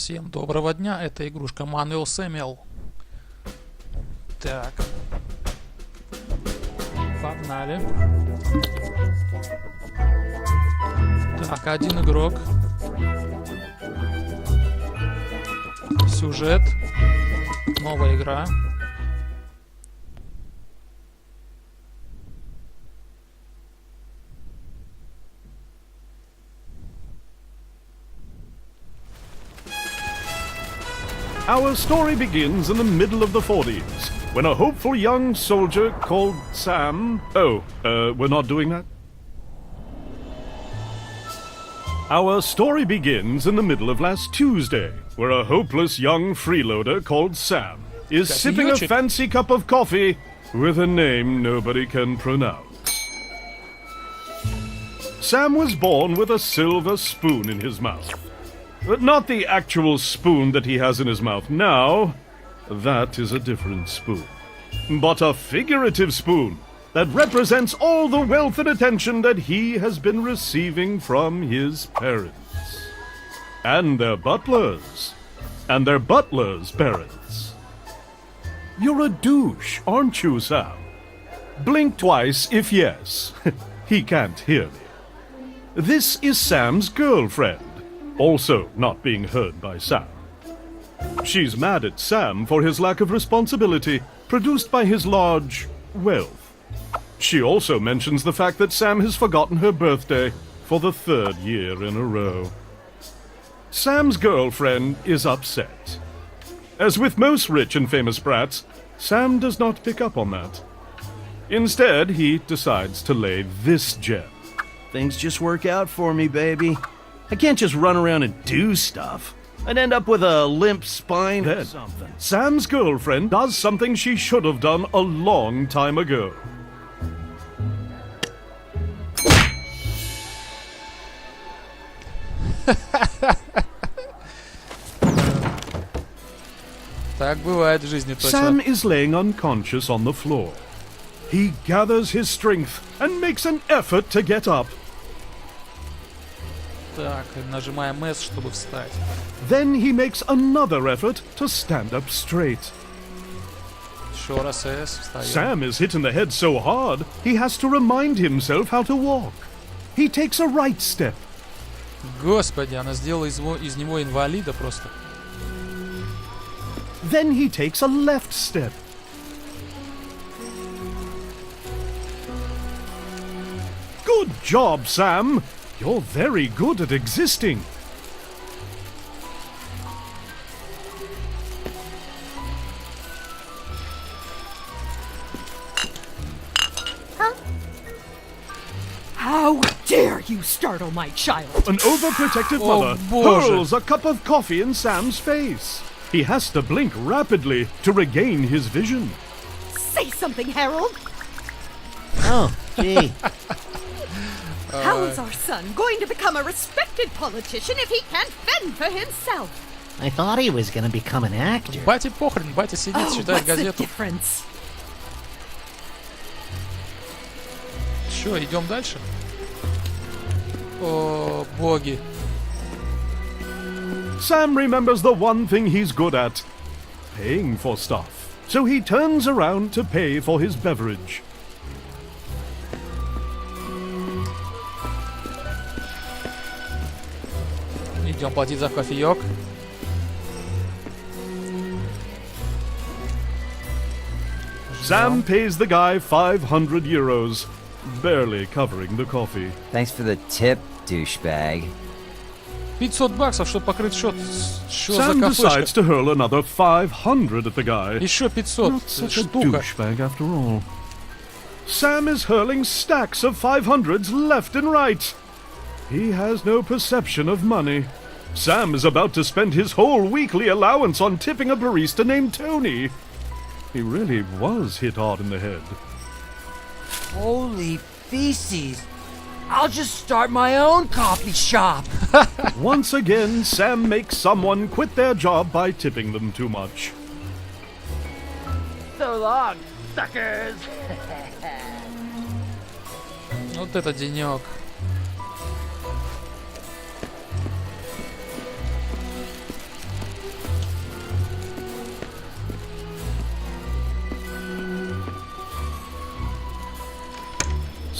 Всем доброго дня, это игрушка Manuel Samuel. Так. Погнали. Так, один игрок. Сюжет. Новая игра. Our story begins in the middle of the 40s, when a hopeful young soldier called Sam... we're not doing that? Our story begins in the middle of last Tuesday, where a hopeless young freeloader called Sam is sipping a fancy cup of coffee with a name nobody can pronounce. Sam was born with a silver spoon in his mouth. But not the actual spoon that he has in his mouth now. That is a different spoon. But a figurative spoon that represents all the wealth and attention that he has been receiving from his parents. And their butlers. And their butlers' parents. You're a douche, aren't you, Sam? Blink twice if yes. He can't hear me. This is Sam's girlfriend. Also not being heard by Sam. She's mad at Sam for his lack of responsibility, produced by his large wealth. She also mentions the fact that Sam has forgotten her birthday for the 3rd year in a row. Sam's girlfriend is upset. As with most rich and famous brats, Sam does not pick up on that. Instead, he decides to lay this gem. Things just work out for me, baby. I can't just run around and do stuff. I'd end up with a limp spine or something. Sam's girlfriend does something she should have done a long time ago. Так бывает в жизни точно. Sam is laying unconscious on the floor. He gathers his strength and makes an effort to get up. Так, нажимаем S, чтобы встать. Then he makes another effort to stand up straight. Еще раз S, встаем. Sam is hit in the head so hard, he has to remind himself how to walk. He takes a right step. Господи, она сделала из него инвалида просто. Then he takes a left step. Good job, Sam! You're very good at existing. How dare you startle my child? An overprotective mother hurls a cup of coffee in Sam's face. He has to blink rapidly to regain his vision. Say something, Harold. Oh, gee. How is our son going to become a respected politician if he can't fend for himself? I thought he was gonna become an actor. Бате похрен, батя сидит, Oh, читает what's the газету. difference? Чё, идем дальше? О, боги. Sam remembers the one thing he's good at, paying for stuff. So he turns around to pay for his beverage. Идем платить за кофеек. Sam pays the guy 500 euros, barely covering the coffee. Thanks for the tip, douchebag. 500 баксов, чтобы покрыть счет. Что за Sam decides кафешка? to hurl another 500 at the guy. Еще 500 Not such a штука. douchebag after all. Sam is hurling stacks of 500s left and right. He has no perception of money. Sam is about to spend his whole weekly allowance on tipping a barista named Tony. He really was hit hard in the head. Holy feces! I'll just start my own coffee shop! Once again, Sam makes someone quit their job by tipping them too much. So long, suckers! Вот это денек.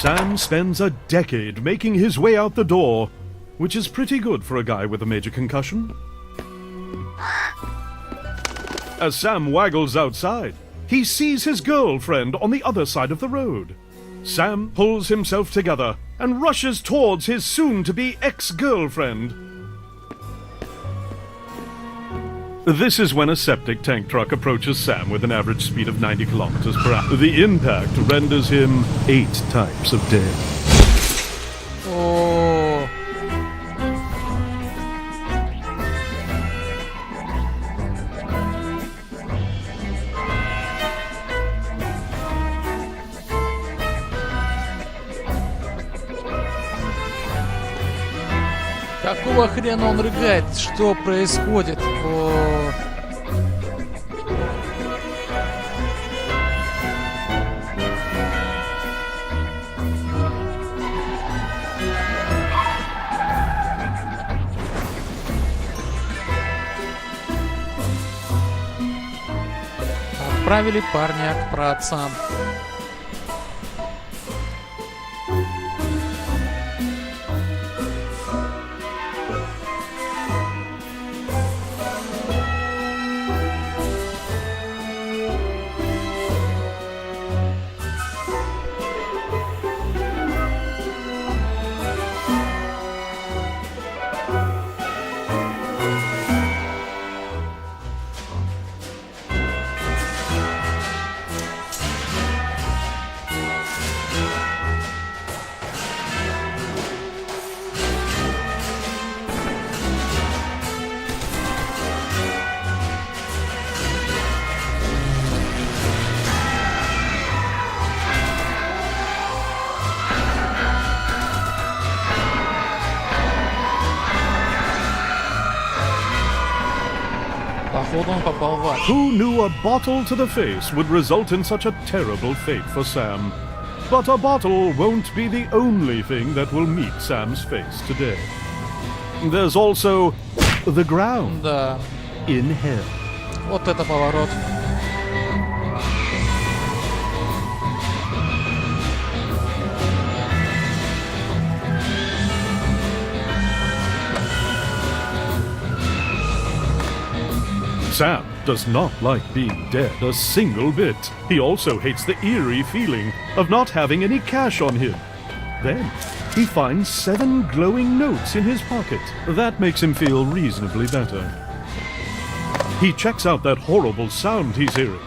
Sam spends a decade making his way out the door, which is pretty good for a guy with a major concussion. As Sam waggles outside, he sees his girlfriend on the other side of the road. Sam pulls himself together and rushes towards his soon-to-be ex-girlfriend. This is when a septic tank truck approaches Sam with an average speed of 90 kilometers per hour. The impact renders him 8 types of dead. О, какого хрена он рыгает? Что происходит? О. Отправили парня к праотцам. Походу он попал в ад. Who knew a bottle to the face would result in such a terrible fate for Sam? But a bottle won't be the only thing that will meet Sam's face today. There's also the ground Да, in hell. вот это поворот. Sam does not like being dead a single bit. He also hates the eerie feeling of not having any cash on him. Then he finds 7 glowing notes in his pocket. That makes him feel reasonably better. He checks out that horrible sound he's hearing.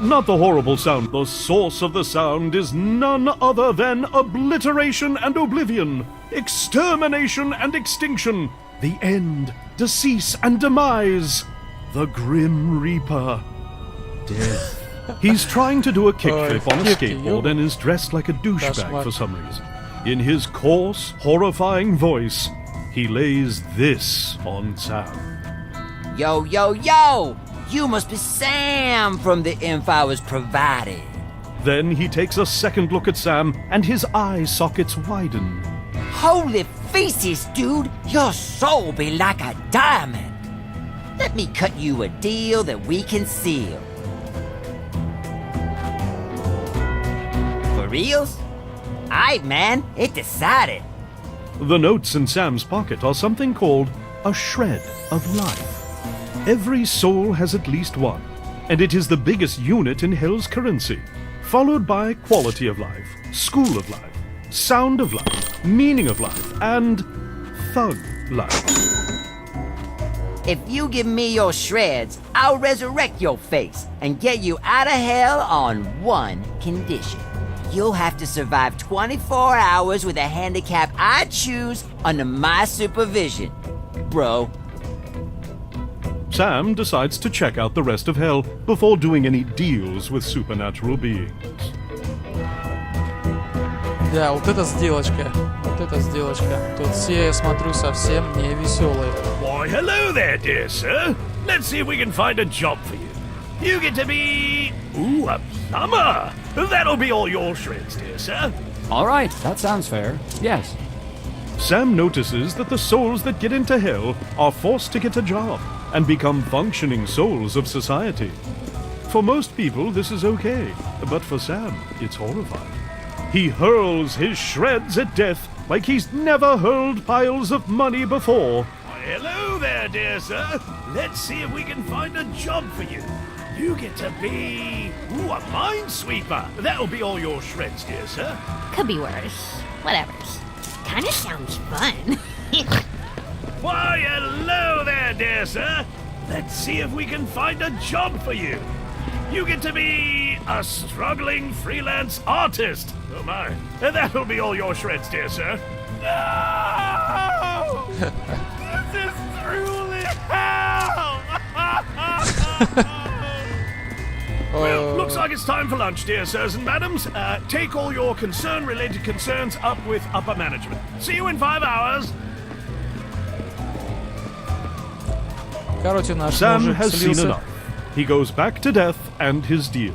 Not the horrible sound. The source of the sound is none other than obliteration and oblivion, extermination and extinction, the end, decease and demise. The Grim Reaper. Death. He's trying to do a kickflip on a skateboard and is dressed like a douchebag for some reason. In his coarse, horrifying voice, he lays this on Sam. Yo, yo, yo! You must be Sam from the info I was provided. Then he takes a second look at Sam and his eye sockets widen. Holy feces, dude! Your soul be like a diamond. Let me cut you a deal that we can seal. For reals? Aight, man, it decided. The notes in Sam's pocket are something called a shred of life. Every soul has at least one, and it is the biggest unit in Hell's currency, followed by quality of life, school of life, sound of life, meaning of life, and thug life. If you give me your shreds, I'll resurrect your face and get you out of hell on one condition. You'll have to survive 24 hours with a handicap I choose under my supervision, bro. Sam decides to check out the rest of Hell before doing any deals with supernatural beings. Да, вот эта сделочка. Вот эта сделочка. Тут все, я смотрю, совсем не веселые. Why, hello there, dear sir. Let's see if we can find a job for you. You get to be... ooh, a plumber. That'll be all your shreds, dear sir. All right, that sounds fair. Yes. Sam notices that the souls that get into Hell are forced to get a job and become functioning souls of society. For most people, this is okay, but for Sam, it's horrifying. He hurls his shreds at death like he's never hurled piles of money before. Hello there, dear sir. Let's see if we can find a job for you. You get to be a minesweeper. That'll be all your shreds, dear sir. Could be worse. Whatever. Kinda sounds fun. Why, hello there, dear sir. Let's see if we can find a job for you. You get to be a struggling freelance artist. Oh my. That'll be all your shreds, dear sir. No! This is truly hell! Well, looks like it's time for lunch, dear sirs and madams. Take all your concern-related concerns up with upper management. See you in 5 hours. Короче, наш Sam мужик has seen слился. enough. He goes back to death and his deal.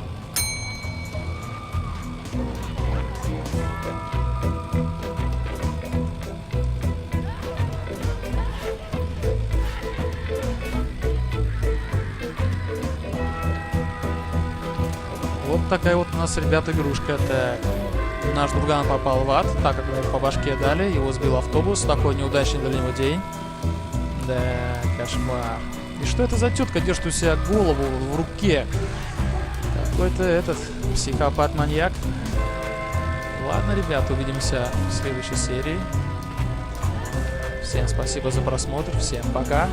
Вот такая вот у нас, ребята, игрушка. Так, наш друган попал в ад, так как ему по башке дали, его сбил автобус, такой неудачный для него день. Да, кошмар. И что это за тетка держит у себя голову в руке? Какой-то этот психопат-маньяк. Ладно, ребята, увидимся в следующей серии. Всем спасибо за просмотр, всем пока.